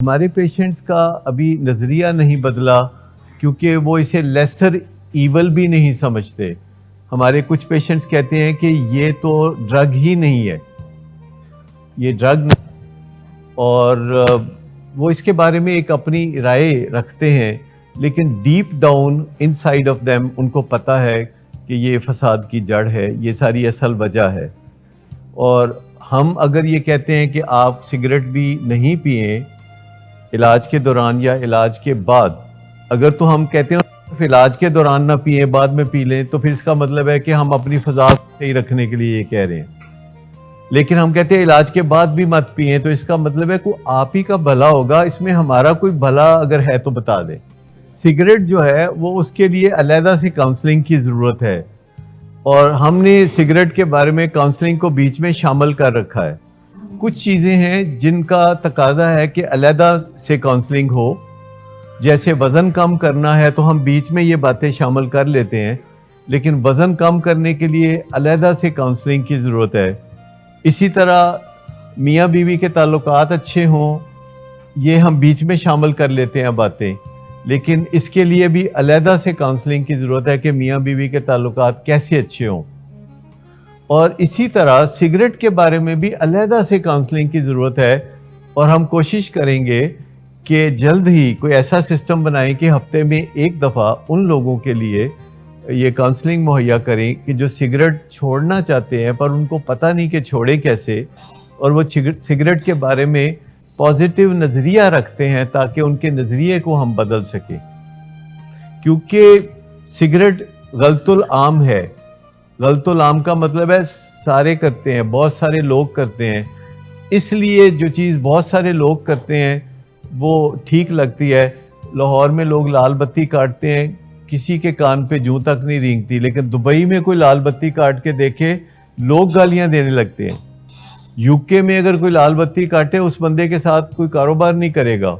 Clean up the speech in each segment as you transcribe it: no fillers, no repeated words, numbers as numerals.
हमारे पेशेंट्स का अभी नज़रिया नहीं बदला क्योंकि वो इसे लेसर ईवल भी नहीं समझते। हमारे कुछ पेशेंट्स कहते हैं कि ये तो ड्रग ही नहीं है, ये ड्रग नहीं। और वो इसके बारे में एक अपनी राय रखते हैं, लेकिन deep down inside of them उनको पता है कि ये फसाद की जड़ है, ये सारी असल वजह है। और हम अगर ये कहते हैं कि आप सिगरेट भी नहीं पिएं इलाज के दौरान या इलाज के बाद, अगर तो हम कहते हैं इलाज के दौरान ना पिए बाद में पी लें, तो फिर इसका मतलब है कि हम अपनी फजा सही रखने के लिए ये कह रहे हैं। लेकिन हम कहते हैं इलाज के बाद भी मत पिए, तो इसका मतलब है को आप ही का भला होगा, इसमें हमारा कोई भला अगर है तो बता दें। सिगरेट जो है वो उसके लिए अलहदा से काउंसलिंग की ज़रूरत है, और हमने सिगरेट के बारे में काउंसलिंग को बीच में शामिल कर रखा है। कुछ चीज़ें हैं जिनका तकाजा है कि अलहदा से काउंसलिंग हो, जैसे वज़न कम करना है तो हम बीच में ये बातें शामिल कर लेते हैं, लेकिन वज़न कम करने के लिए अलहदा से काउंसलिंग की ज़रूरत है। इसी तरह मियाँ बीवी के ताल्लुकात अच्छे हों, ये हम बीच में शामिल कर लेते हैं बातें, लेकिन इसके लिए भी अलहदा से काउंसलिंग की ज़रूरत है कि मियाँ बीवी के ताल्लुकात कैसे अच्छे हों। और इसी तरह सिगरेट के बारे में भी अलहदा से काउंसलिंग की ज़रूरत है, और हम कोशिश करेंगे कि जल्द ही कोई ऐसा सिस्टम बनाएं कि हफ्ते में एक दफ़ा उन लोगों के लिए ये काउंसलिंग मुहैया करें कि जो सिगरेट छोड़ना चाहते हैं पर उनको पता नहीं कि छोड़े कैसे, और वो सिगरेट के बारे में पॉजिटिव नज़रिया रखते हैं ताकि उनके नज़रिए को हम बदल सकें। क्योंकि सिगरेट गलतुल आम है। गलतुल आम का मतलब है सारे करते हैं, बहुत सारे लोग करते हैं, इसलिए जो चीज़ बहुत सारे लोग करते हैं वो ठीक लगती है। लाहौर में लोग लाल बत्ती काटते हैं, किसी के कान पे जूं तक नहीं रेंगती, लेकिन दुबई में कोई लाल बत्ती काट के देखे लोग गालियां देने लगते हैं। यूके में अगर कोई लाल बत्ती काटे उस बंदे के साथ कोई कारोबार नहीं करेगा।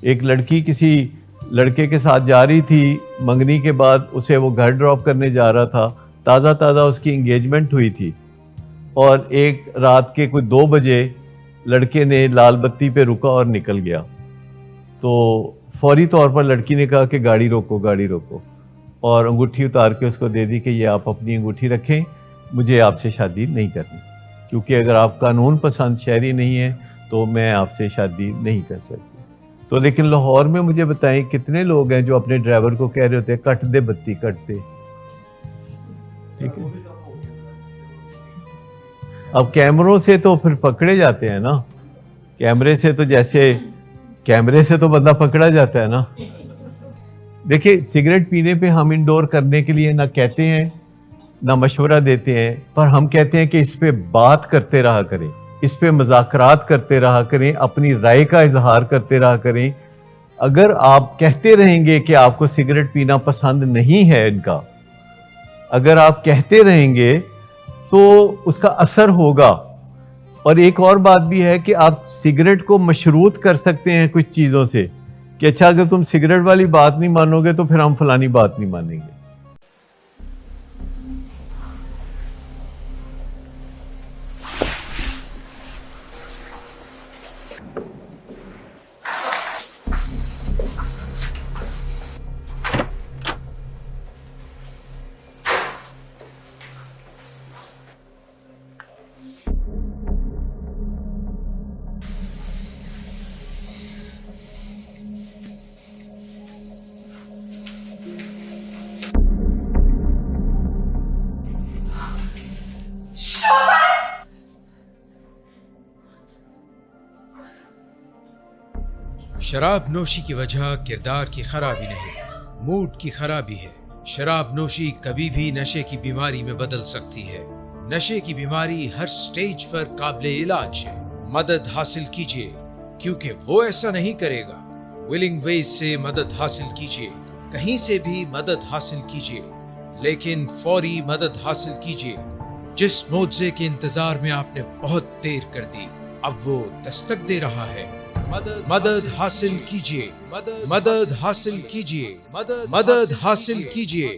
एक लड़की किसी लड़के के साथ जा रही थी, मंगनी के बाद उसे वो घर ड्रॉप करने जा रहा था, ताज़ा ताज़ा उसकी इंगेजमेंट हुई थी, और एक रात के कोई 2 बजे लड़के ने लाल बत्ती पे रुका और निकल गया। तो फौरी तौर पर लड़की ने कहा कि गाड़ी रोको, गाड़ी रोको, और अंगूठी उतार के उसको दे दी कि ये आप अपनी अंगूठी रखें, मुझे आपसे शादी नहीं करनी, क्योंकि अगर आप कानून पसंद शहरी नहीं है तो मैं आपसे शादी नहीं कर सकती। तो लेकिन लाहौर में मुझे बताएं कितने लोग हैं जो अपने ड्राइवर को कह रहे होते हैं कट दे बत्ती, कट दे। ठीक है, अब कैमरों से तो फिर पकड़े जाते हैं ना, कैमरे से तो जैसे कैमरे से तो बंदा पकड़ा जाता है ना। देखिए, सिगरेट पीने पे हम इंडोर करने के लिए ना कहते हैं ना मशवरा देते हैं, पर हम कहते हैं कि इस पे बात करते रहा करें, इस पे मज़ाकरात करते रहा करें, अपनी राय का इजहार करते रहा करें। अगर आप कहते रहेंगे कि आपको सिगरेट पीना पसंद नहीं है इनका, अगर आप कहते रहेंगे तो उसका असर होगा। और एक और बात भी है कि आप सिगरेट को मशरूत कर सकते हैं कुछ चीज़ों से, कि अच्छा अगर तुम सिगरेट वाली बात नहीं मानोगे तो फिर हम फलानी बात नहीं मानेंगे। शराब नोशी की वजह किरदार की खराबी नहीं, मूड की खराबी है। शराब नोशी कभी भी नशे की बीमारी में बदल सकती है। नशे की बीमारी हर स्टेज पर काबिले इलाज है। मदद हासिल कीजिए, क्योंकि वो ऐसा नहीं करेगा। विलिंग वेज से मदद हासिल कीजिए, कहीं से भी मदद हासिल कीजिए, लेकिन फौरी मदद हासिल कीजिए। जिस मुआवजे के इंतजार में आपने बहुत देर कर दी, अब वो दस्तक दे रहा है। मदद हासिल कीजिए, मदद हासिल कीजिए, मदद हासिल कीजिए।